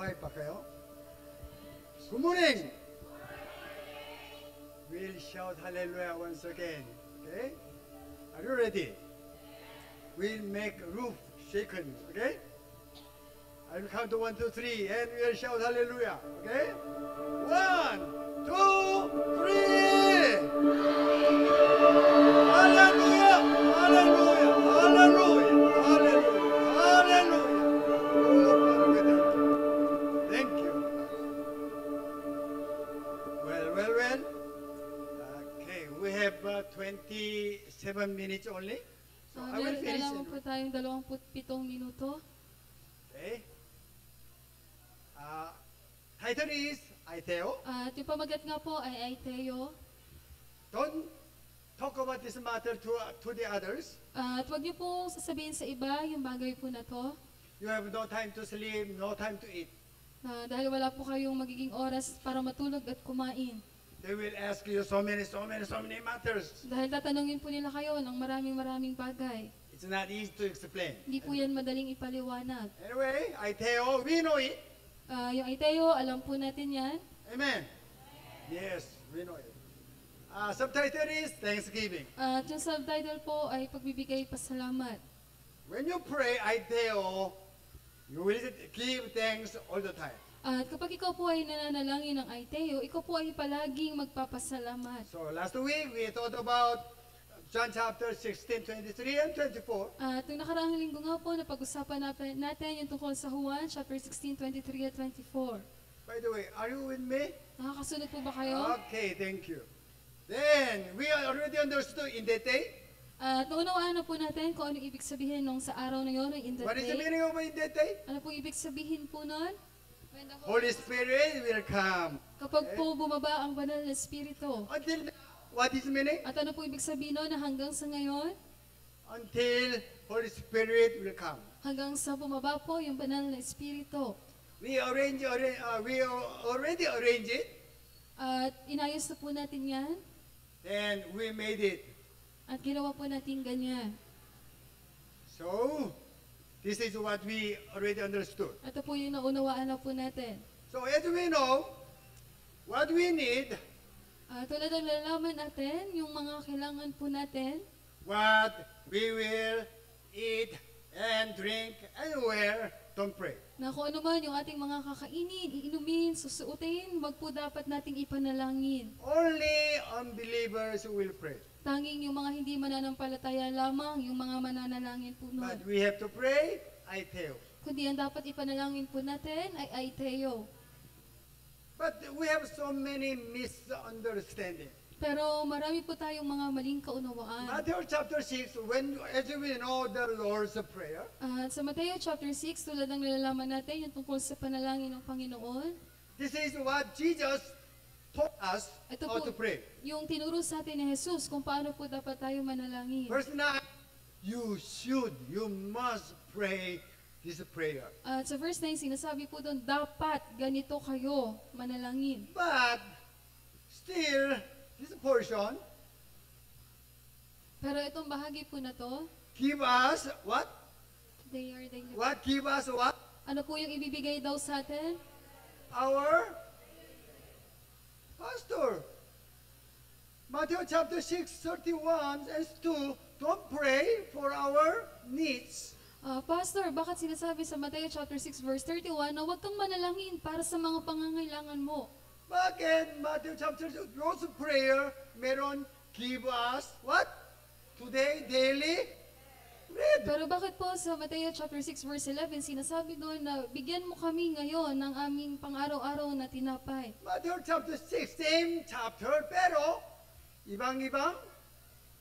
Buhay pa kayo? Good morning! We'll shout hallelujah once again. Okay? Are you ready? We'll make roof shaken. Okay? I will count to 1, 2, 3 and we'll shout hallelujah. Okay? 1, 2, 3! Hallelujah! Hallelujah! Hallelujah! Hallelujah! Hallelujah! Oh, Father, we thank you. Well. Okay, we have 27 minutes only. So I will finish. Lamang po tayong 27 minuto. Okay. Title is Aiteo. At yung pamagat nga po ay Aiteo. Don't talk about this matter to the others. At huwag niyo po sasabihin sa iba yung bagay po na to. You have no time to sleep, no time to eat. Dahil wala po kayong magiging oras para matulog at kumain. They will ask you so many matters. Dahil tatanungin po nila kayo ng maraming bagay. It's not easy to explain. Hindi po yan madaling ipaliwanag. Anyway, Aiteo, we know it. Yung Aiteo, alam po natin yan. Amen. Yes, we know it. Subtitle is Thanksgiving. At yung subtitle po ay pagbibigay pasalamat. When you pray Aiteo, you will give thanks all the time. At kapag ikaw po ay nananalangin ng Aiteo, ikaw po ay palaging magpapasalamat. So last week, we thought about John chapter 16, 23 and 24. At yung nakaraang linggo nga po, napag-usapan natin yung tungkol sa Juan, chapter 16, 23 at 24. By the way, are you with me? Nakakasunod po ba kayo? Okay, thank you. Then, we already understood in that day. At naunawaan na po natin kung anong ibig sabihin nung sa araw na yun, in that What is the day. meaning of in that day? Ano po ibig sabihin po nun? Holy Spirit will come. Kapag po bumaba ang banal na Espiritu. Until now, what is the meaning? At ano po ibig sabihin nun na hanggang sa ngayon? Until Holy Spirit will come. Hanggang sa bumaba po yung banal na Espiritu. We already arranged it. At inayos na po natin yan. Then we made it. At ginawa po natin ganyan. So, this is what we already understood. Ito po yung naunawaan na po natin. So, as we know, what we need, Tulad ng nalalaman natin, yung mga kailangan po natin, what we will eat and drink and wear, don't pray. na kung ano man yung ating mga kakainin, iinumin, susuotin, wag po dapat nating ipanalangin. Only unbelievers will pray. Tanging yung mga hindi mananampalataya lamang, yung mga mananalangin po nun. But we have to pray, Aiteo. Kundi ang dapat ipanalangin po natin ay Aiteo. But we have so many misunderstandings. Pero marami po tayong mga maling kaunawaan. Matthew chapter 6, as we know the Lord's Prayer, At sa Mateo chapter 6, tulad ng nalalaman natin yung tungkol sa panalangin ng Panginoon, this is what Jesus taught us ito how po to pray. yung tinuro sa atin ni Jesus kung paano po dapat tayo manalangin. Verse 9, you must pray this prayer. At sa verse 9, sinasabi po doon, dapat ganito kayo manalangin. But still, this portion Pero itong bahagi po na to, give us what? they are daily. What give us what? Ano po yung ibibigay daw sa atin? Our pastor. Matthew chapter 6, 31 and 2, don't pray for our needs. Pastor, bakit sinasabi sa Mateo chapter 6 verse 31 na huwag kang manalangin para sa mga pangangailangan mo? Bakit Matthew chapter 6, Lord's Prayer, meron give us what? Today, daily bread. Pero bakit po sa Mateo chapter 6 verse 11 sinasabi doon na bigyan mo kami ngayon ng aming pang-araw-araw na tinapay? Matthew chapter 6, same chapter, pero ibang-ibang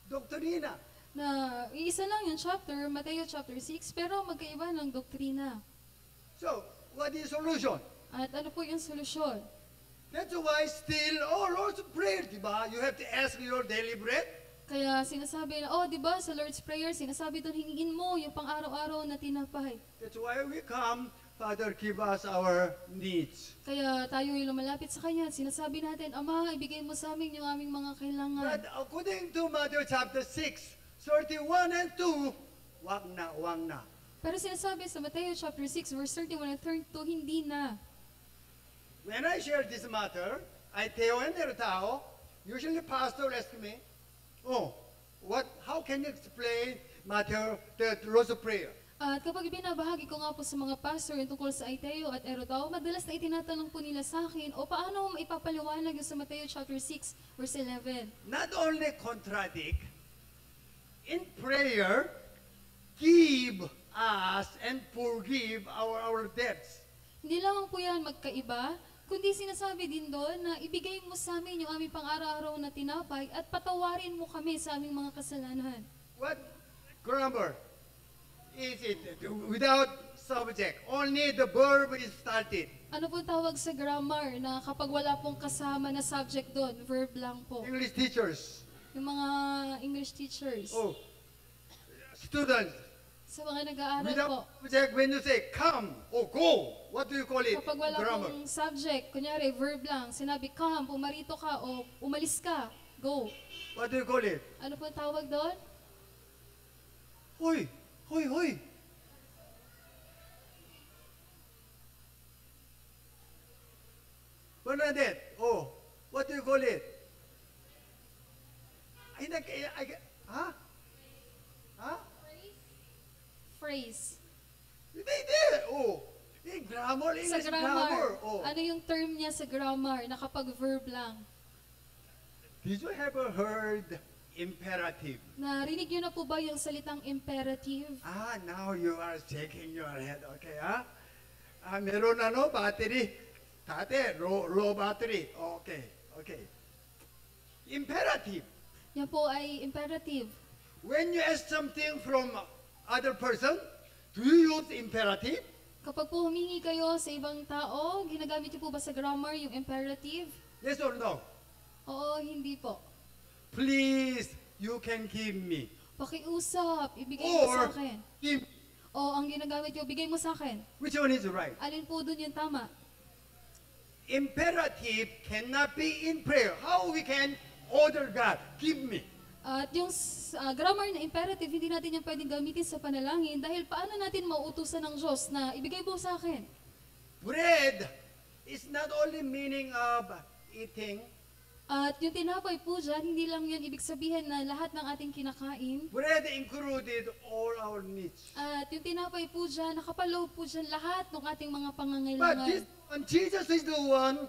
doktrina. Na iisa lang yung chapter, Mateo chapter 6, pero magkaiba ng doktrina. So, what is solution? At ano po yung solusyon? That's why still, Lord's Prayer, diba? You have to ask your daily bread. Kaya sinasabi na, di ba sa Lord's Prayer, sinasabi doon, hingin mo yung pang-araw-araw na tinapay. That's why we come, Father, give us our needs. Kaya tayo yung lumalapit sa Kanya at sinasabi natin, Ama, ibigay mo sa amin yung aming mga kailangan. But according to Matthew chapter 6, 31 and 2, wag na. Pero sinasabi sa Mateo chapter 6 verse 31 and 32, hindi na. when I share this matter, I tell another tao, usually pastor asks me, oh, how can you explain matter, the Lord's Prayer? At kapag ibinabahagi ko nga po sa mga pastor yung tungkol sa Aiteo at Erotao, madalas na itinatanong po nila sa akin, o paano mo ipapaliwanag yung sa Mateo chapter 6, verse 11? Not only contradict, in prayer, give us and forgive our debts. Hindi lamang po yan magkaiba, kundi sinasabi din doon na ibigay mo sa amin yung aming pang-araw-araw na tinapay at patawarin mo kami sa aming mga kasalanan. What grammar is it? Without subject, only the verb is started. Ano po tawag sa grammar na kapag wala pong kasama na subject doon, verb lang po? English teachers, Yung mga English teachers, oh, students, sa mga nag-aaral po, without subject, when you say come or go, what do you call it? kapag wala Grammar. pong subject, kunyari verb lang, sinabi come, pumarito ka, o umalis ka, go. What do you call it? Ano po tawag doon? Hoy, hoy, hoy. Bernadette, oh, what do you call it? Huh? Huh? Phrase. Hindi. Oh, grammar, Sa English grammar, Oh. ano yung term niya sa grammar na kapag verb lang? Did you ever heard imperative? Narinig niyo na po ba yung salitang imperative? Now you are shaking your head. Okay, ha? Meron battery. Dati, low battery. Okay. Imperative. Yan po ay imperative. When you ask something from other person, do you use imperative? Kapag po humingi kayo sa ibang tao, ginagamit niyo po ba sa grammar yung imperative? Yes or no? Oo, hindi po. Please, you can give me. Pakiusap, ibigay mo sa Or, akin. give. O ang ginagamit niyo, bigay mo sa akin. Which one is right? Alin po dun yung tama? Imperative cannot be in prayer. How we can order God? Give me. At yung grammar na imperative, hindi natin yan pwedeng gamitin sa panalangin dahil paano natin mauutusan ng Diyos na ibigay mo sa akin? Bread is not only meaning of eating. At yung tinapay po dyan, hindi lang yan ibig sabihin na lahat ng ating kinakain. Bread included all our needs. At yung tinapay po dyan, nakapaloob po dyan lahat ng ating mga But pangangailangan. Jesus is the one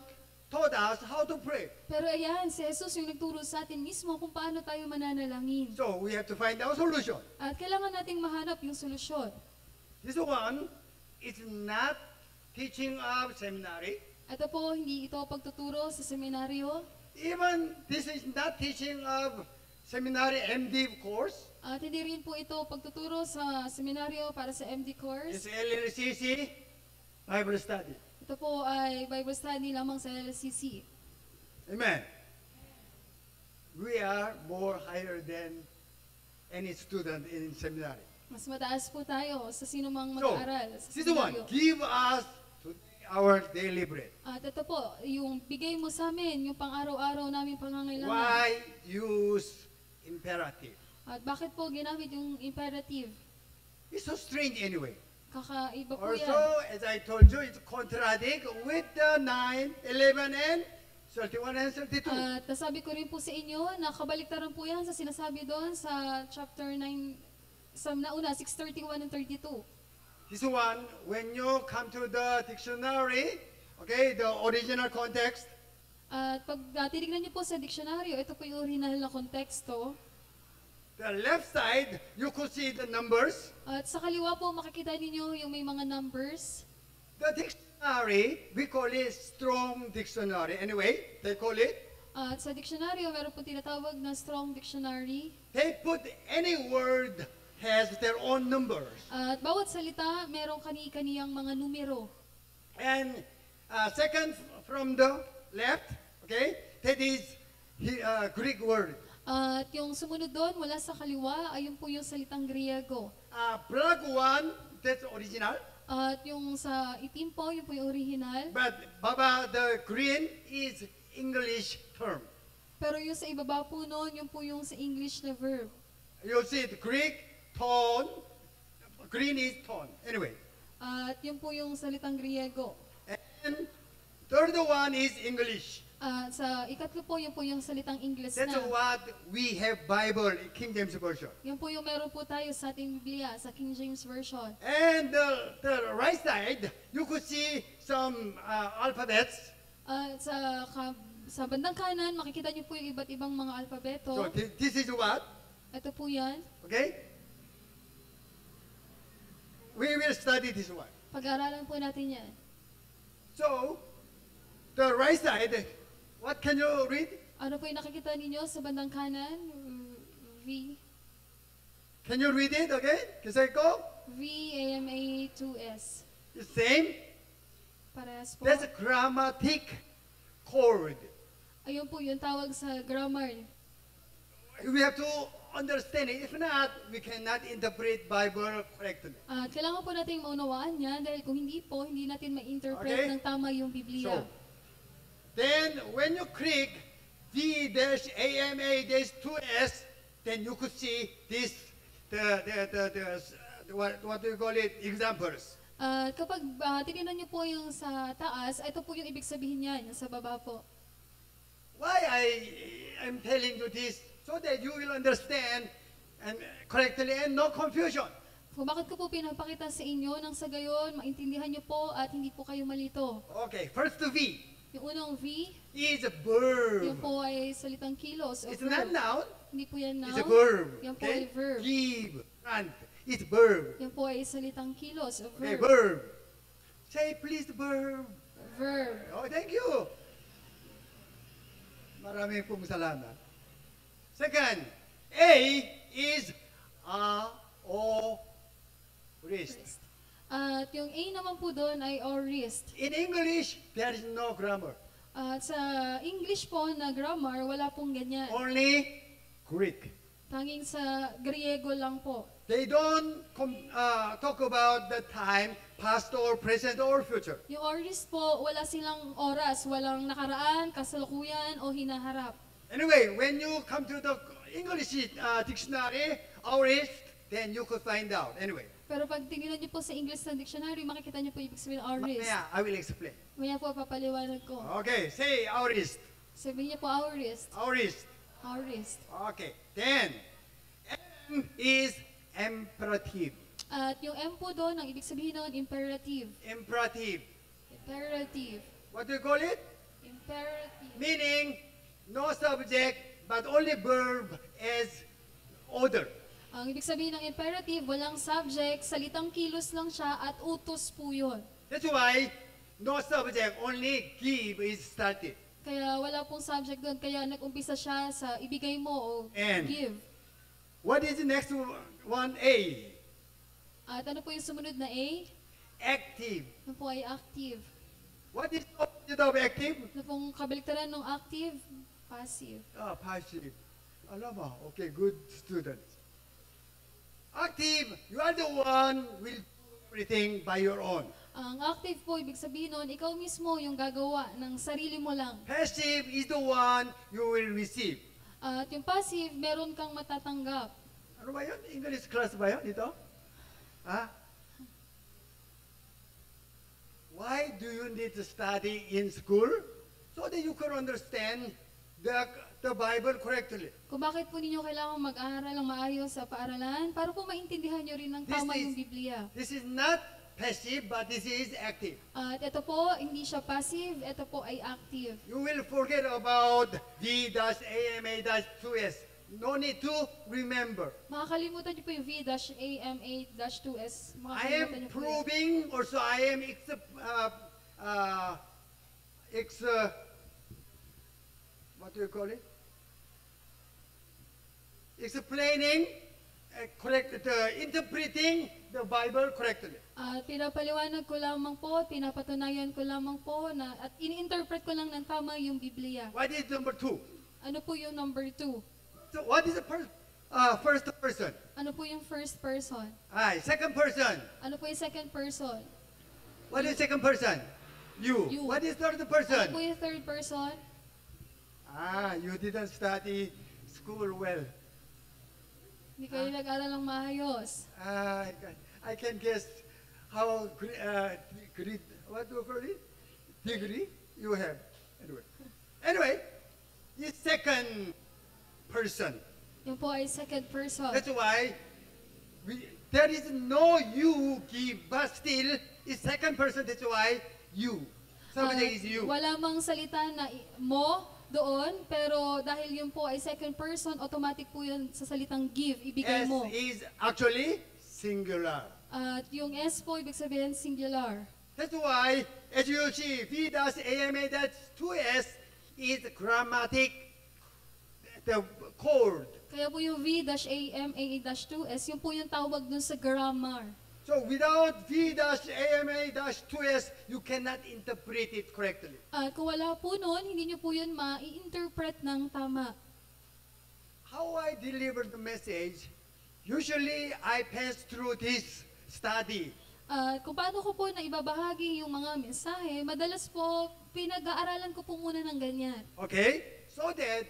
taught us how to pray. Pero ayan, si Jesus yung nagturo sa atin mismo kung paano tayo mananalangin. So we have to find our solution. At kailangan nating mahanap yung solusyon. This one is not teaching of seminary. Ito po, hindi ito pagtuturo sa seminaryo. Even this is not teaching of seminary MD course. At hindi rin po ito pagtuturo sa seminaryo para sa MD It's course. LLCC Bible study. Ito po ay Bible study lamang sa LCC. Amen. We are more higher than any student in seminary. Mas mataas po tayo sa sino mang So, mag-aaral sa this is the one. seminaryo. Give us our daily bread. At ito po, yung bigay mo sa amin, yung pang-araw-araw namin pangangailangan. Why use imperative? At bakit po ginamit yung imperative? It's so strange anyway. Kakaiba po Also, yan. as I told you, it's contradict with the 9, 11, and 31 and 32. At nasabi ko rin po sa inyo na kabaliktaran po yan sa sinasabi doon sa chapter 9, sa nauna, 6:31 and 32. This one, when you come to the dictionary, okay, the original context, At pag tinignan niyo po sa diksyonaryo, ito po yung original na konteksto. the left side, you could see the numbers. At sa kaliwa po, makikita ninyo yung may mga numbers. The dictionary, we call it strong dictionary. Anyway, they call it. At sa diksyonaryo, meron po tinatawag na strong dictionary. They put any word has their own numbers. At bawat salita, merong kani-kaniyang mga numero. And second from the left, okay, that is Greek word. At yung sumunod doon, mula sa kaliwa, ayun po yung salitang Griego. Black one, that's original. At yung sa itim po, yun po yung original. But Baba, the green is English term. Pero yung sa ibaba po noon, yun po yung sa English na verb. You see the Greek tone, green is tone. Anyway, At yun po yung salitang Griego. and 32 third one is English. Sa ikatlo po, yun po yung salitang English That's na. what we have Bible, King James Version. Yun po yung meron po tayo sa ating Biblia, sa King James Version. And the right side, you could see some alphabets. Sa bandang kanan, makikita niyo po yung iba't ibang mga alpabeto. So this is what? Ito po yan. Okay? We will study this one. Pag-aaralan po natin yan. So, the right side, what can you read? Ano po yung nakikita ninyo sa bandang kanan? V. Can you read it again? Kiseko? VAMA2S. The same. Parehas po. That's a grammatic code. Ayun po yung tawag sa grammar. We have to understand it. If not, we cannot interpret Bible correctly. At kailangan po natin maunawaan yan dahil kung hindi po, hindi natin ma-interpret Okay. ng tama yung Biblia. So, then when you click V-AMA-2S, then you could see this, what do you call it, examples. At kapag tinignan niyo po yung sa taas, ito po yung ibig sabihin niyan, yung sa baba po. Why I'm telling you this? So that you will understand and correctly and no confusion. Kung bakit ko po pinapakita sa inyo nang sa gayon, maintindihan niyo po at hindi po kayo malito. Okay, first V Yung unang V, is a yun verb. po ay salitang kilos o It's not verb. noun, Hindi po yan it's a noun. verb. Yan po ay Okay? verb. Give, grant, it's verb. Yan po ay salitang kilos o Okay, verb. verb. Say please verb. Verb. Oh, thank you. Maraming pong salamat. Second, A is o wrist. At yung A naman po doon ay or wrist. In English, there is no grammar. At sa English po na grammar, wala pong ganyan. Only Greek. Tanging sa Griego lang po. They don't talk about the time, past or present or future. Yung orist po, wala silang oras, walang nakaraan, kasalukuyan o hinaharap. Anyway, when you come to the English dictionary, aorist, then you could find out. Anyway, Pero pag tingnan niyo po sa English na dictionary, makikita niyo po ibig sabihin ng orist. yeah, I will explain. Maya po papaliwanag ko. Okay, say aorist. Sabihin niyo po aorist. Aorist. Aorist. Okay, then M is imperative. At yung M po doon, ang ibig sabihin noon, imperative. Imperative. Imperative. What do you call it? Imperative. Meaning no subject but only verb as order. Ang ibig sabihin ng imperative, walang subject, salitang kilos lang siya at utos po yun. That's why no subject, only give is started. Kaya wala pong subject doon, kaya nag-umpisa siya sa ibigay mo o And give. what is the next one? A. At ano po yung sumunod na A? Active. Ano po ay active. What is the opposite of active? Ano pong kabaliktaran ng active? Passive. Passive. Alam mo, okay, good students. Active, you are the one will do everything by your own. Ang active po, ibig sabihin nun, ikaw mismo yung gagawa ng sarili mo lang. Passive is the one you will receive. At yung passive, meron kang matatanggap. Ano ba yun? English class ba yun? Ito? Ha? Why do you need to study in school? So that you can understand the Bible correctly. Kung bakit po ninyo kailangan mag-aaral ng maayos sa paaralan, para po maintindihan nyo rin ng tama yung Biblia. This is not passive, but this is active. At ito po, hindi siya passive, ito po ay active. You will forget about V-AMA-2S. No need to remember. Makakalimutan nyo po yung V-AMA-2S. I Makakalimutan am nyo po yan. proving, also I am what do you call it? Explaining, interpreting the Bible correctly. At pinapaliwanag ko lamang po, pinapatunayan ko lamang po, at ini-interpret ko lang ng tama yung Biblia. What is number 2? Ano po yung number 2? So what is the first person? Ano po yung first person? Second person. Ano po yung second person? What is second person? You. You. What is third Ano person? po yung third person? You didn't study school well. Hindi kayo nag-aral ng maayos. I can guess how what do you call it? Degree? you have. Anyway, it's second person. Yan po ay second person. That's why there is no you give, but still it's second person. That's why you. Somebody is you. Wala mang salita na mo doon, pero dahil yun po ay second person, automatic po yun sa salitang give, ibigay S mo. is actually singular. At yung S po, ibig sabihin singular. That's why, as you see, V dash AMA dash 2S is grammatic, the code. Kaya po yung V-AMA-2S, yun po yung tawag dun sa grammar. So without V dash AMA dash 2S, you cannot interpret it correctly. At kung wala po nun, hindi nyo po yun ma-i-interpret ng tama. How I deliver the message, usually I pass through this study. Kung paano ko po na ibabahagi yung mga mensahe, madalas po pinag-aaralan ko po muna ng ganyan. Okay? So that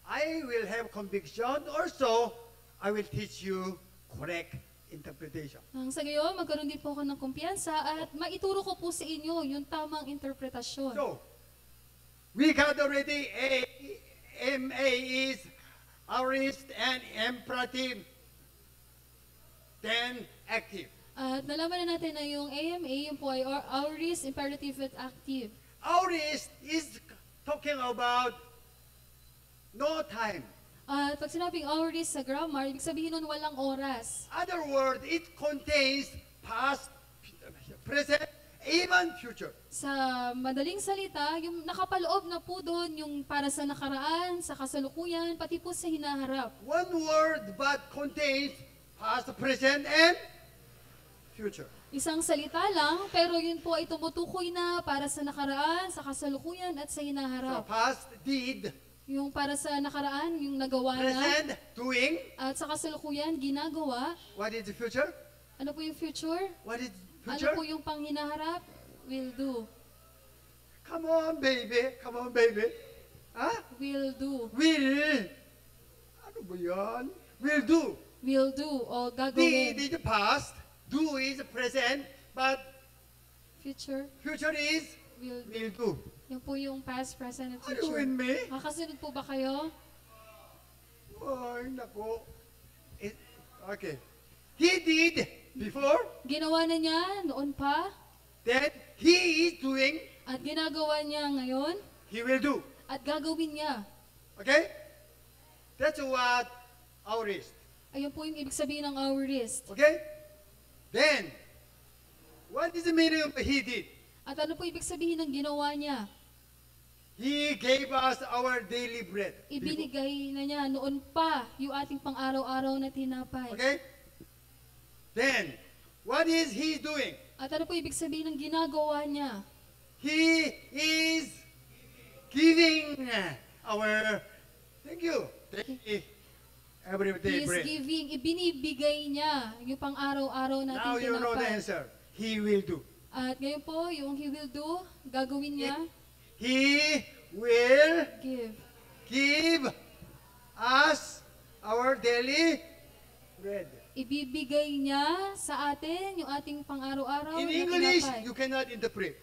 I will have conviction. Also, I will teach you correct interpretation. Nang sa gayon, magkaroon din po ako ng kumpiyansa at maituro ko po sa inyo yung tamang interpretasyon. So, we got already MA is aorist and imperative, then active. At nalaman na natin na yung AMA, yung po ay aorist, imperative, at active. Aorist is talking about no time. At pag sinabing aorist sa grammar, ibig sabihin nun walang oras. Other word, it contains past, present, even future. Sa madaling salita, yung nakapaloob na po doon yung para sa nakaraan, sa kasalukuyan, pati po sa hinaharap. One word but contains past, present, and future. Isang salita lang, pero yun po ay tumutukoy na para sa nakaraan, sa kasalukuyan, at sa So hinaharap. past, did, Yung para sa nakaraan, yung nagawa na, present, doing. at sa kasalukuyan, ginagawa. What is the future? Ano po yung future? What is Ano future? po yung panghinaharap? Will do. Come on, baby. Come on, baby. Huh? Will do. Will. Ano ba yan? Will do. Will do. O gagawin. Did is past. Do is present. But Future. future is Will do. will do. Yan po yung past, present, at Are you future. with me? Makasunod po ba kayo? Ay, nako. Okay. He did before. Ginawa na niya noon pa, Then he is doing. at ginagawa niya ngayon, He will do. at gagawin niya. Okay? That's what our is. Ayun po yung ibig sabihin ng aorist. Okay? Then, what is the meaning of he did? At ano po ibig sabihin ng ginawa niya? He gave us our daily bread. Ibinigay na niya noon pa yung ating pang-araw-araw na tinapay. Okay? Then, what is he doing? At ano po ibig sabihin ng ginagawa niya? He is giving our, thank you, every He day is bread. giving, ibinibigay niya yung pang-araw-araw nating Now you know the tinapay. answer. He will do. At ngayon po, yung he will do, gagawin niya, He will give. give us our daily bread. Ibibigay niya sa atin yung ating pang-araw-araw In na English, tinapay. you cannot interpret.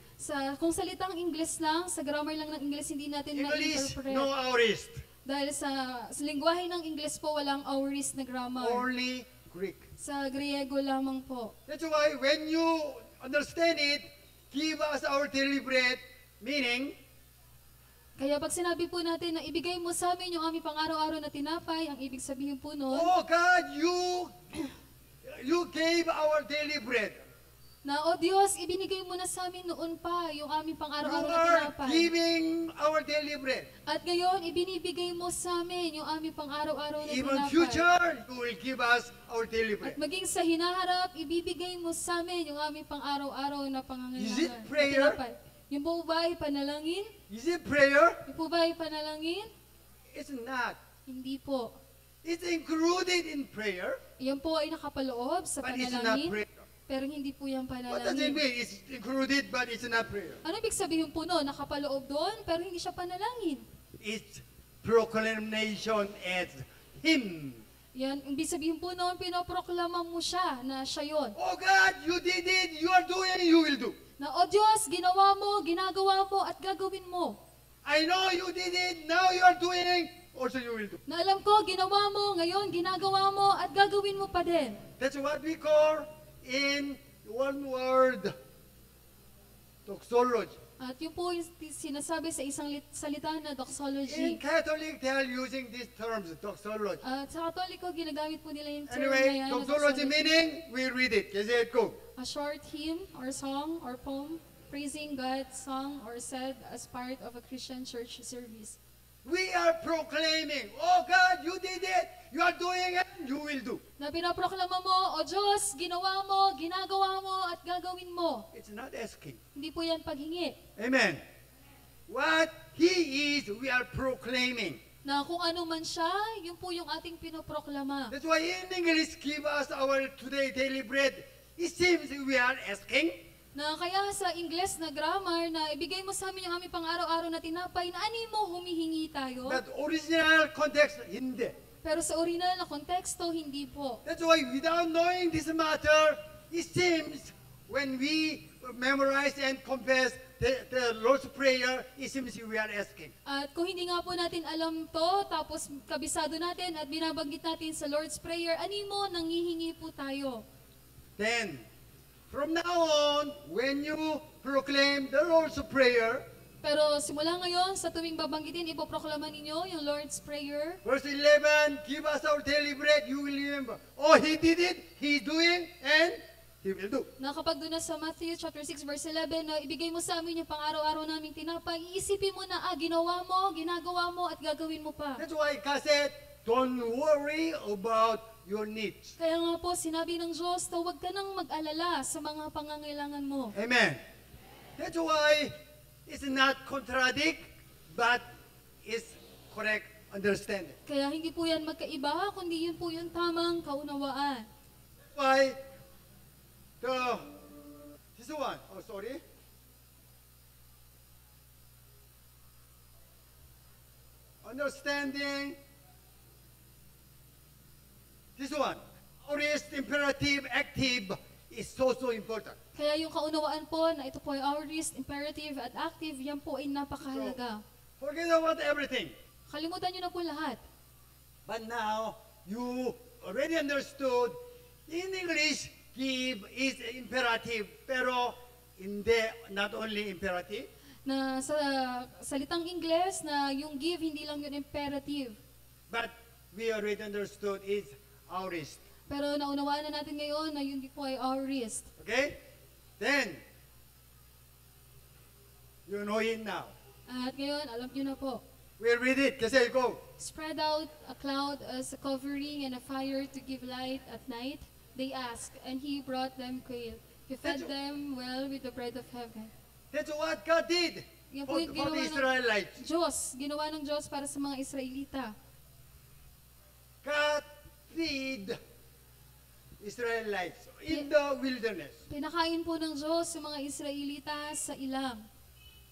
Kung salitang English lang, sa grammar lang ng English, hindi natin English, ma-interpret. no aorist. Dahil sa lingwahe ng English po, walang aorist na grammar. Only Greek. Sa Griego lamang po. That's why when you understand it, give us our daily bread, meaning, Kaya pag sinabi po natin na ibigay mo sa amin yung aming pang-araw-araw na tinapay, ang ibig sabihin po nun, oh God, you gave our daily bread. na, O Diyos, ibinigay mo na sa amin noon pa yung aming You pang-araw-araw na are tinapay. giving our daily bread. At ngayon, ibinibigay mo sa amin yung aming pang-araw-araw na Even tinapay. future, you will give us our daily At bread. maging sa hinaharap, ibibigay mo sa amin yung aming pang-araw-araw na Is it pangangailangan. prayer? Tinapay. Yung po ba ay panalangin? Is it prayer? Yung po ba ay panalangin? It's not. Hindi po. It's included in prayer, Yan po ay nakapaloob sa but it's not panalangin, prayer. pero hindi po yan What does it panalangin. mean? It's included, but it's not prayer. Ano ibig sabihin po no? Nakapaloob doon, pero hindi siya panalangin. It's proclamation as Him. Yan, ibig sabihin po noon, pinoproklama mo siya na siya yon. Oh God, you did it, you are doing, you will do. Na, O Diyos, ginawa mo, mo, ginagawa mo, at gagawin mo. I know you did it, now you are doing, also you will do. Na alam ko, ginawa mo, ngayon ginagawa mo, at gagawin mo pa din. That's what we call in one word, doxology. At yun po yung sinasabi sa isang salita na In doxology. Catholic, they are using these terms, doxology. At sa Katoliko, ginagamit po nila yung term na Anyway, yan, na doxology doxology. meaning, we read it. Kasi go. A short hymn or song or poem praising God sung or said as part of a Christian church service. We are proclaiming, oh God, you did it, you are doing it, you will do. Na pinaproklama mo, O Diyos, ginawa mo, ginagawa mo, at gagawin mo. It's not asking. Hindi po yan paghingi. Amen. What He is, we are proclaiming. Na kung ano man siya, yun po yung ating pinoproklama. That's why in English, give us our today daily bread. It seems we are asking. Na kaya sa Ingles na grammar na ibigay mo sa amin yung aming pang-araw-araw na tinapay, na ani mo humihingi tayo. But original context, hindi. Pero sa original na konteksto, hindi po. That's why without knowing this matter, it seems when we memorize and confess the Lord's Prayer, it seems we are asking. At kung hindi nga po natin alam to, tapos kabisado natin at binabanggit natin sa Lord's Prayer, ani mo, nanghihingi po tayo. Then, from now on, when you proclaim the Lord's Prayer, Pero simula ngayon, sa tuwing babanggitin, ipoproklama ninyo yung Lord's Prayer. verse 11, give us our daily bread, you will remember. Oh, He did it, He's doing, and He will do. Na kapag doon na sa Matthew chapter 6 verse 11, na ibigay mo sa amin yung pang-araw-araw naming tinapay, iisipin mo na, ginawa mo, ginagawa mo, at gagawin mo pa. That's why God said, don't worry about your needs. Kaya nga po, sinabi ng Diyos, na huwag ka nang mag-alala sa mga pangangailangan mo. Amen. That's why it's not contradict, but it's correct understanding. Kaya hindi po yan magkaiba, kundi yun po yung tamang kaunawaan. Why this one, oh sorry. Understanding this one. Aorist, imperative, active is so important. Kaya yung kaunawaan po na ito po ay aorist, imperative, at active, yan po ay napakahalaga. Forget about everything. Kalimutan nyo na po lahat. But now you already understood in English give is imperative, pero hindi, not only imperative, Na sa salitang Ingles, na yung give, hindi lang yun imperative. but we already understood is aorist. Pero naunawaan na natin ngayon na yun po ay aorist. Okay? Then, you know it now. At ngayon, alam nyo na po. We'll read it. Kasi go. Spread out a cloud as a covering and a fire to give light at night, they asked, and he brought them quail. He fed them well with the bread of heaven. That's what God did Yan po for, yung for the ginawa ng Israelites. Diyos. Ginawa ng Diyos para sa mga Israelita. God feed Israelites in the wilderness. Pinakain po ng Diyos yung mga Israelita sa ilang.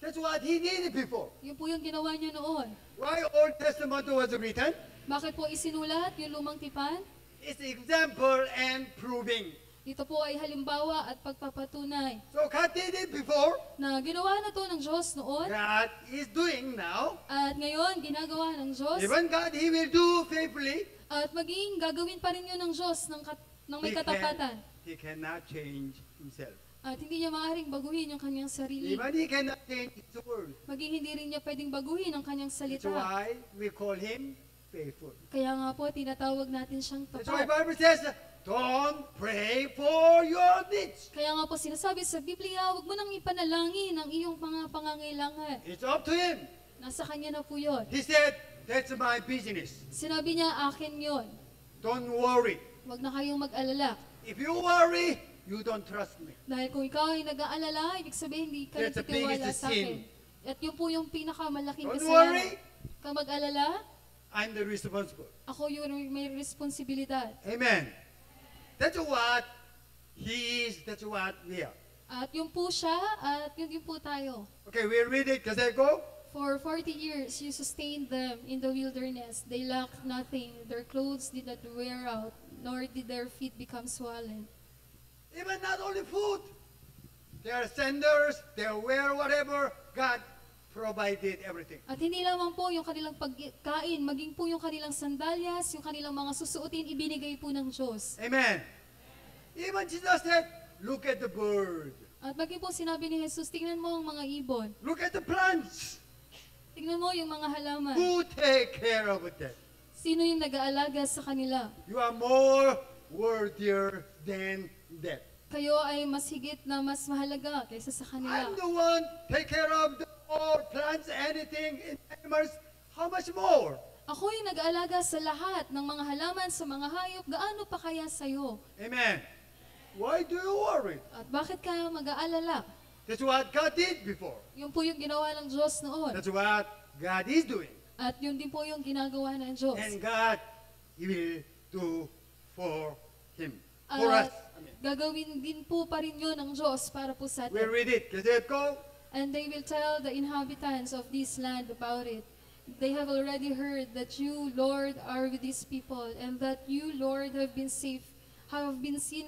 That's what He did before. Yun po yung ginawa niya noon. Why Old Testament was written? Bakit po isinulat yung lumang tipan? It's example and proving. Ito po ay halimbawa at pagpapatunay So God did it before. na ginawa na to ng Diyos noon God is doing now. at ngayon ginagawa ng Diyos Even God, He will do faithfully. at maging gagawin pa rin yun ng Diyos ng may katapatan. He cannot change Himself. At hindi niya maaaring baguhin yung kanyang sarili. Even He cannot change His word. Maging hindi rin niya pwedeng baguhin ang kanyang That's salita. why we call Him faithful. Kaya nga po, tinatawag natin siyang That's why tapat. Bible says, don't pray for your needs. Kaya nga po sinasabi sa Biblia, huwag mo nang ipanalangin ang iyong mga pangangailangan. It's up to Him. Nasa kanya na po yun. He said, that's my business. Sinabi niya, akin yon. Don't worry. Huwag na kayong mag-alala. If you worry, you don't trust me. Dahil kung ikaw ay nag-aalala, ibig sabihin hindi ka That's the nagtitiwala biggest sa akin. sin. At yun po yung pinakamalaking Don't kasalanan. worry. Kung mag-alala, I'm the responsible. ako yung may responsibilidad. Amen. That's what He is. That's what we are. At yun po siya, at yun po tayo. Okay, we'll read it. Kasi go. For 40 years, you sustained them in the wilderness. They lacked nothing. Their clothes did not wear out, nor did their feet become swollen. Even not only food. their sandals, their wear, whatever, God provided everything. At hindi lamang po yung kanilang pagkain, maging po yung kanilang sandalyas, yung kanilang mga susuotin, ibinigay po ng Diyos. Amen. Even Jesus said, look at the bird. At maging po sinabi ni Jesus, tingnan mo ang mga ibon. Look at the plants. Tingnan mo yung mga halaman. Who take care of them? Sino yung nag-aalaga sa kanila? You are more worthier than them. Kayo ay mas higit na mas mahalaga kaysa sa kanila. I'm the one take care of the all plants, anything, animals. How much more? Ako yung nag-aalaga sa lahat ng mga halaman, sa mga hayop. Gaano pa kaya sa'yo? Amen. Why do you worry? At bakit ka mag-aalala? That's what God did before. Yun po yung ginawa ng Diyos noon. That's what God is doing. At yun din po yung ginagawa ng Diyos. And God He will do for Him. For us. At gagawin din po pa rin yun ng Diyos para po sa We'll atin. read it. Let's go. And they will tell the inhabitants of this land about it. They have already heard that you, Lord, are with these people, and that you, Lord, have been seen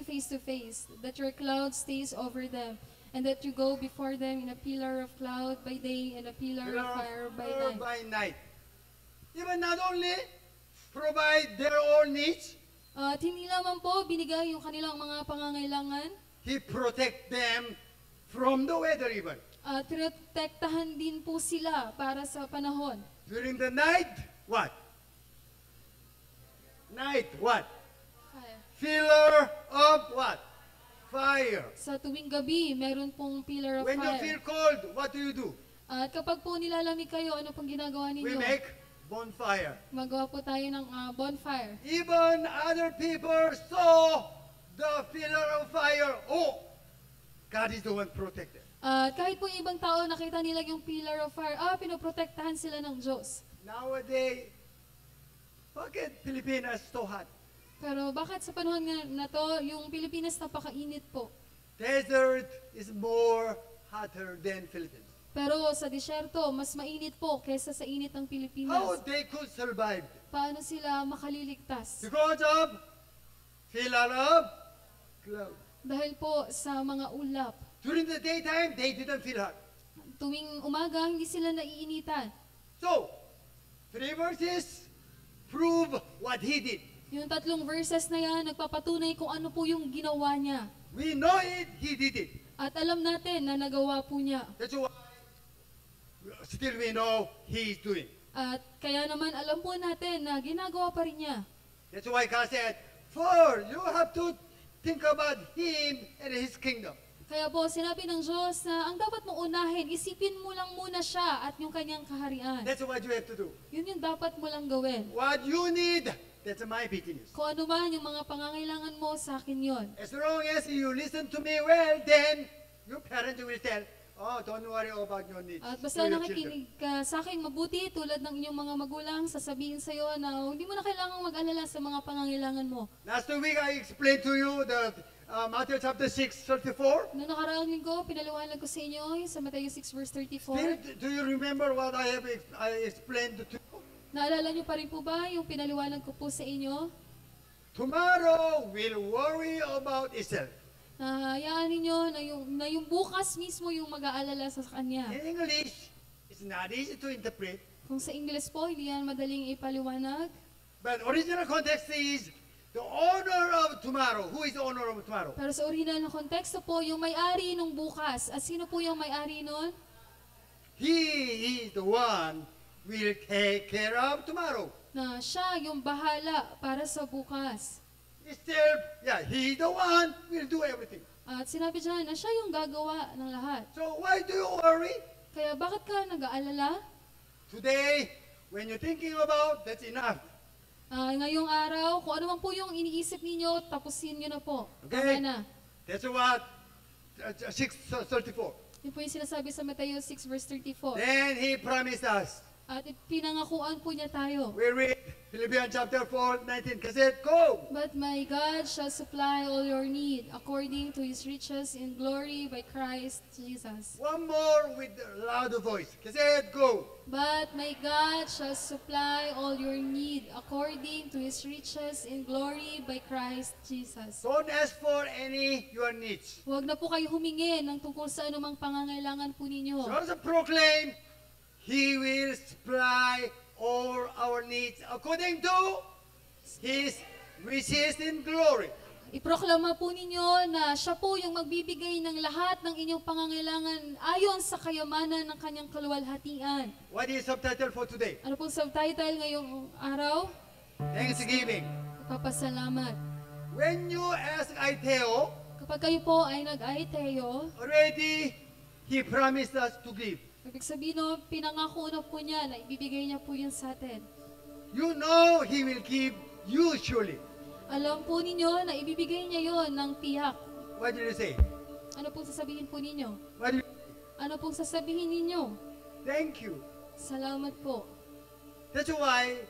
face to face, that your cloud stays over them, and that you go before them in a pillar of cloud by day and a pillar of fire by night. Even not only provide their own needs, At hindi lamang po binigay yung kanilang mga pangangailangan, He protect them from the weather even. at protektahan din po sila para sa panahon. During the night, what? Night, what? Fire. Pillar of what? Fire. Sa tuwing gabi, meron pong pillar of When you fire. feel cold, what do you do? At kapag po nilalamig kayo, ano pong ginagawa We ninyo? make bonfire. Magawa po tayo ng bonfire. Even other people saw the pillar of fire. Oh, God is the one protected. At kahit po yung ibang tao, nakita nila yung pillar of fire, pinoprotektahan sila ng Diyos. Nowadays, bakit Pilipinas so hot? Pero bakit sa panahon na to, yung Pilipinas napakainit po? Desert is more hotter than Philippines. Pero sa disyerto, mas mainit po kaysa sa init ng How Pilipinas. they could survive? Paano sila makaliligtas? Because of pillar of cloud. Dahil po sa mga ulap. During the daytime, they didn't feel hot. Tuwing umaga, hindi sila naiinitan. So, 3 verses prove what he did. Yung 3 verses na yan, nagpapatunay kung ano po yung ginawa niya. We know it, he did it. At alam natin na nagawa po niya. That's why still we know he is doing. At kaya naman alam po natin na ginagawa pa rin niya. That's why God said, for you have to think about him and his kingdom. Kaya po sinabi ng Diyos na ang dapat mong unahin, isipin mo lang muna siya at yung kanyang kaharian. That's what you have to do. Yun yung dapat mo lang gawin. What you need, that's my business. Kung ano man yung mga pangangailangan mo, sa akin yon. As long as you listen to me well, then your parents will tell, oh, don't worry about your needs. At basta for your children. nakikinig ka sa akin mabuti tulad ng inyong mga magulang, sasabihin sa iyo na hindi mo na kailangang mag-alala sa mga pangangailangan mo. Last week I explained to you the Matthew chapter 6:34. Noong nakaraang linggo, pinaliwanag ko sa inyo yung sa Matthew 6 verse Still, 34. do you remember what I explained to you? Naalala niyo pa rin po ba yung pinaliwanag ko po sa inyo? Tomorrow will worry about itself. Na hayaan ninyo na yung bukas mismo yung mag-aalala sa kanya. In English, it's not easy to interpret, Kung sa Ingles po, hindi yan madaling ipaliwanag. but original context is the owner of tomorrow. Who is the owner of tomorrow? Pero sa original na konteksto po, yung may-ari nung bukas. At sino po yung may-ari nun? He is the one will take care of tomorrow. Na siya yung bahala para sa bukas. Still, yeah, he is the one will do everything. At sinabi dyan na siya yung gagawa ng lahat. So why do you worry? Kaya bakit ka nag-aalala? Today, when you're thinking about, that's enough. Ngayong araw, kung ano man po yung iniisip ninyo, tapusin nyo na po. Okay. Tama na. That's what 6:34. Yun po yung sinasabi sa Matthew 6 verse 34. Then he promised us. At pinangakuan po niya tayo. We read Philippians chapter 4:19. Kasi go. But my God shall supply all your need according to his riches in glory by Christ Jesus. One more with loud voice. Kasi go. But my God shall supply all your need according to his riches in glory by Christ Jesus. Don't ask for any your needs. Huwag na po kayo humingi ng tungkol sa anumang pangangailangan po ninyo. So also proclaim, He will supply all our needs according to His riches in glory. Iproklama po ninyo na siya po yung magbibigay ng lahat ng inyong pangangailangan ayon sa kayamanan ng kanyang kaluwalhatian. What is subtitle for today? Ano pong subtitle ngayong araw? Thanksgiving. Papasalamat. When you ask Aiteo, Kapag kayo po ay nag-aiteo, already He promised us to give. ibig sabihin no, pinangako na po niya na ibibigay niya po yun sa atin. You know He will give you surely. Alam po ninyo na ibibigay niya yon ng tiyak. What did you say? Ano pong sasabihin po ninyo? What did you Ano pong sasabihin ninyo? Thank you. Salamat po. That's why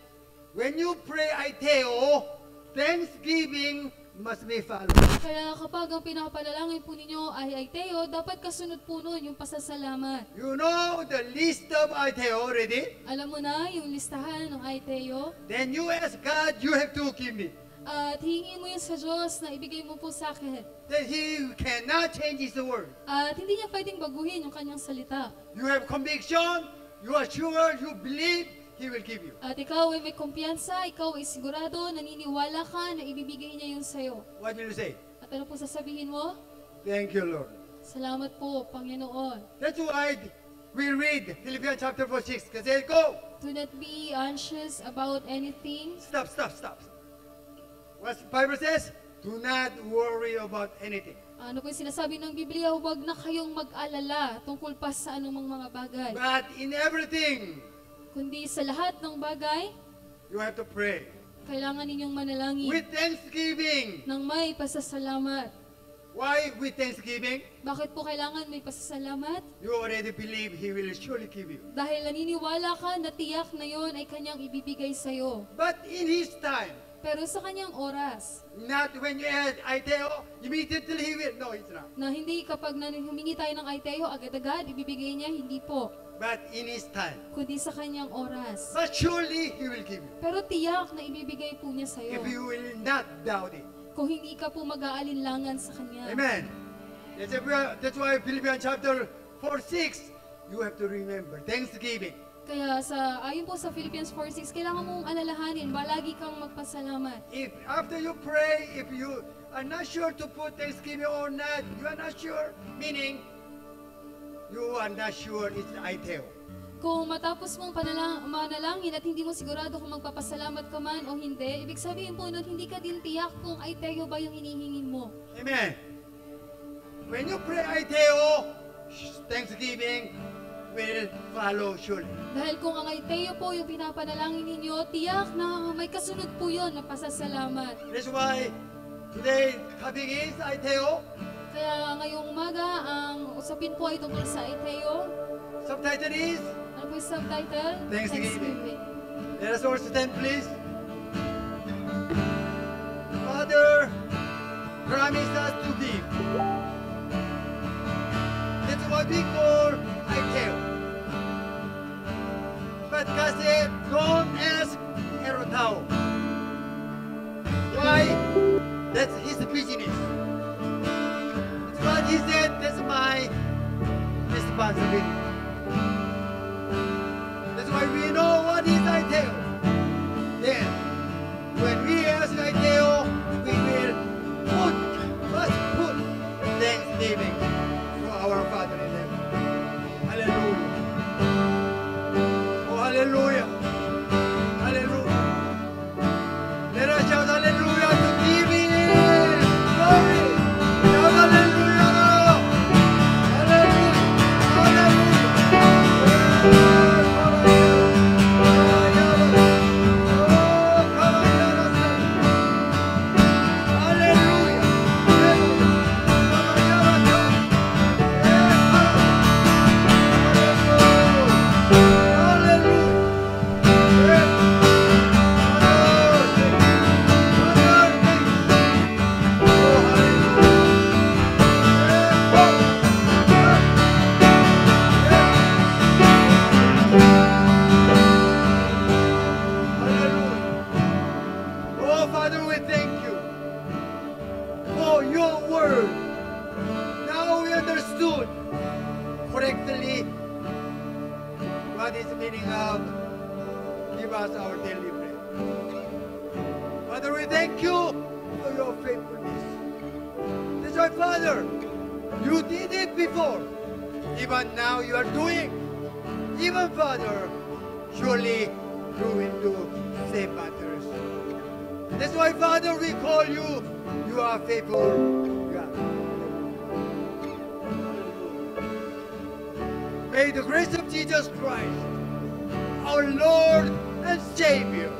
when you pray Aiteo, thanksgiving must be followed. Kaya kapag ang pinapanalangin po ninyo ay Teo, dapat kasunod po nun yung pasasalamat. You know the list of Aiteo already? Alam mo na yung listahan ng Teo? Then you ask God, you have to give me. At hingi mo yun sa Diyos na ibigay mo po sa akin. That He cannot change His word. At hindi niya pwedeng baguhin yung kanyang salita. You have conviction, you are sure, you believe, He will give you. At ikaw ay may kumpiyansa, ikaw ay sigurado, naniniwala ka na ibibigay niya yun sa'yo. What will you say? At ano po sasabihin mo? Thank you, Lord. Salamat po, Panginoon. That's why we read Philippians chapter 4:6. Kasi go. Do not be anxious about anything. Stop. What the Bible says? Do not worry about anything. Ano po yung sinasabi ng Biblia? Huwag na kayong mag-alala tungkol pa sa anumang mga bagay. But in everything, Kundi sa lahat ng bagay, you have to pray. kailangan ninyong manalangin With thanksgiving. ng may pasasalamat. Why with thanksgiving? Bakit po kailangan may pasasalamat? You already believe He will surely give you. Dahil naniniwala ka na tiyak na yon ay kanyang ibibigay sa'yo. But in His time, Pero sa kanyang oras, not when you ask Aiteo, immediately He will. No, it's not. na hindi kapag humingi tayo ng Teo, agad-agad ibibigay niya, hindi po. But in His time. Kundi sa kanyang oras. But surely He will give you. Pero tiyak na ibibigay po niya sa'yo. If you will not doubt it. Kung hindi ka po mag-aalinlangan sa kanya. Amen. That's why Philippians chapter 4:6, you have to remember thanksgiving. Kaya ayon po sa Philippians 4:6, kailangan mong alalahanin, palagi kang magpasalamat. If after you pray, if you are not sure to put thanksgiving or not, you are not sure, meaning you are not sure it's Aiteo. Kung matapos mong manalangin at hindi mo sigurado kung magpapasalamat ka man o hindi, ibig sabihin po nun, hindi ka din tiyak kung Teo ba yung hinihingin mo. Amen. When you pray Aiteo, thanksgiving will follow surely. Dahil kung ang Teo po yung pinapanalangin ninyo, tiyak na may kasunod po yun na pasasalamat. That's why today topic is Aiteo. Kaya ngayong umaga, ang usapin po ay tungkol sa Teo. Subtitle is Ano po yung subtitle? Thanksgiving. Let us all stand, please. Father, promise us to give. That's what we call Aiteo. But God said, don't ask Erotao. Why? That's His business. That's what He said, that's my responsibility. That's why we know what is Aiteo. Then, when we ask Aiteo, we will must put thanksgiving to our Father in heaven. Hallelujah. Oh, hallelujah. Hallelujah. Let us shout hallelujah to give Him glory. Shout hallelujah. Hallelujah. Hallelujah. is the meaning of give us our daily bread. Father, we thank you for your faithfulness. That's why, Father, you did it before. Even now you are doing. Even, Father, surely you will do same matters. That's why, Father, we call you. You are faithful God. May the grace of Jesus Christ, our Lord and Savior,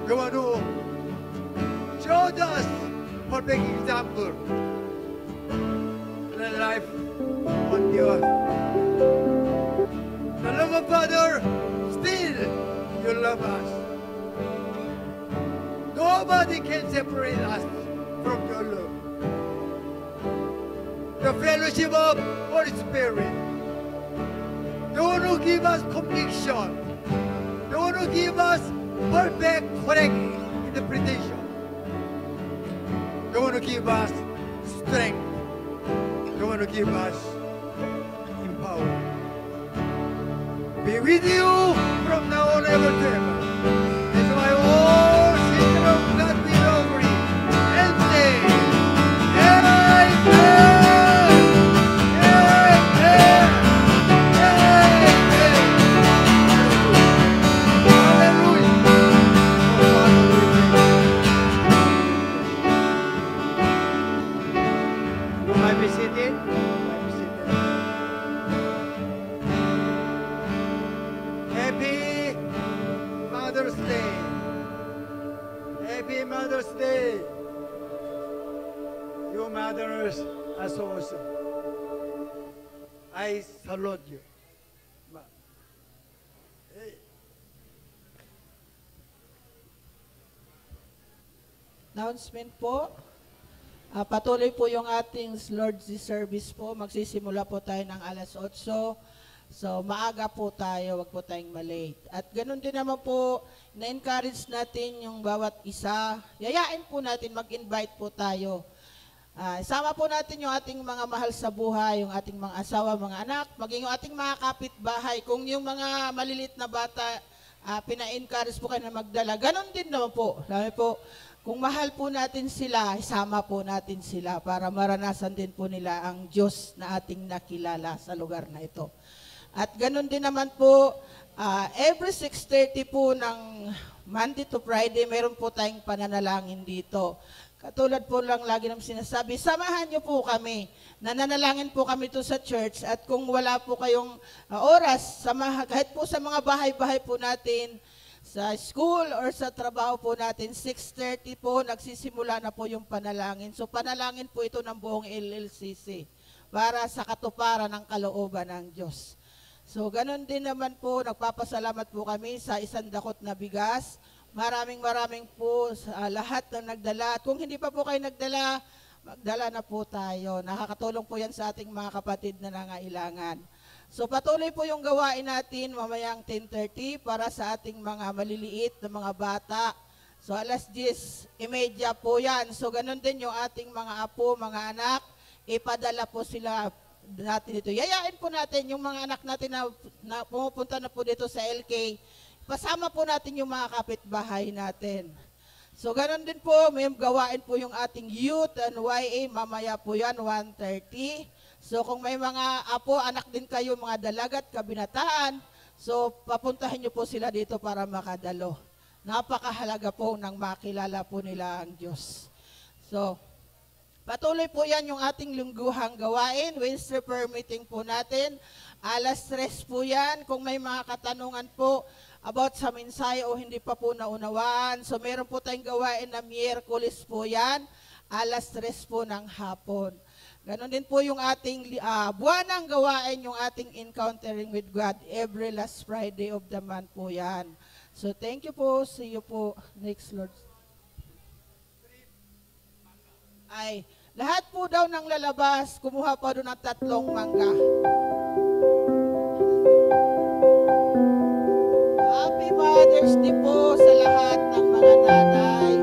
the one who showed us perfect example the life on the earth. The love of Father, still you love us. Nobody can separate us from your love. The fellowship of Holy Spirit, the one who gives us conviction, the one who gives us perfect, correct interpretation, the one who gives us strength, the one who gives us empowerment. Be with you from now on ever to ever. That's why all children of God will agree and say, Amen. Amen. Amen. Hallelujah. Might be seated. Might be seated. Happy Mother's Day. Happy Mother's Day. You mothers are so awesome. I salute you. Hey. Announcement po. Patuloy po yung ating Lord's service po. Magsisimula po tayo ng alas 8. So, maaga po tayo, wag po tayong malate. At ganun din naman po, na-encourage natin yung bawat isa. Yayain po natin, mag-invite po tayo. Isama po natin yung ating mga mahal sa buhay, yung ating mga asawa, mga anak, maging yung ating mga kapitbahay. Kung yung mga malilit na bata, pina-encourage po kayo na magdala. Ganun din naman po. Sabi po, kung mahal po natin sila, isama po natin sila para maranasan din po nila ang Diyos na ating nakilala sa lugar na ito. At ganun din naman po, every 6:30 po ng Monday to Friday, meron po tayong pananalangin dito. Katulad po lang lagi namin sinasabi, samahan niyo po kami. Nananalangin po kami to sa church at kung wala po kayong oras, kahit po sa mga bahay-bahay po natin, sa school or sa trabaho po natin, 6:30 po, nagsisimula na po yung panalangin. So panalangin po ito ng buong LLCC para sa katuparan ng kalooban ng Diyos. So ganun din naman po, nagpapasalamat po kami sa 1 dakot na bigas. Maraming po sa lahat ng nagdala. At kung hindi pa po kayo nagdala, magdala na po tayo. Nakakatulong po yan sa ating mga kapatid na nangailangan. So patuloy po yung gawain natin mamayang 10:30 para sa ating mga maliliit na mga bata. So alas 10:30 po yan. So ganun din yung ating mga apo, mga anak, ipadala po sila natin dito. Yayain po natin yung mga anak natin na pumupunta na po dito sa LK. Pasama po natin yung mga kapitbahay natin. So ganun din po, may gawain po yung ating youth and YA, mamaya po yan, 1:30. So kung may mga apo, anak din kayo, mga dalagat, kabinataan, so papuntahin nyo po sila dito para makadalo. Napakahalaga po nang makilala po nila ang Diyos. So, patuloy po yan yung ating lingguhang gawain, Wednesday prayer meeting po natin. Alas 3 po yan, kung may mga katanungan po about sa mensahe o hindi pa po naunawaan. So meron po tayong gawain na Miyerkules po yan, alas 3 po ng hapon. Ganon din po yung ating buwanang gawain, yung ating Encountering with God, every last Friday of the month po yan. So thank you po, see you po next Lord. Ay, lahat po daw ng lalabas, kumuha pa doon ng 3 mangga. Happy Mother's Day po sa lahat ng mga nanay.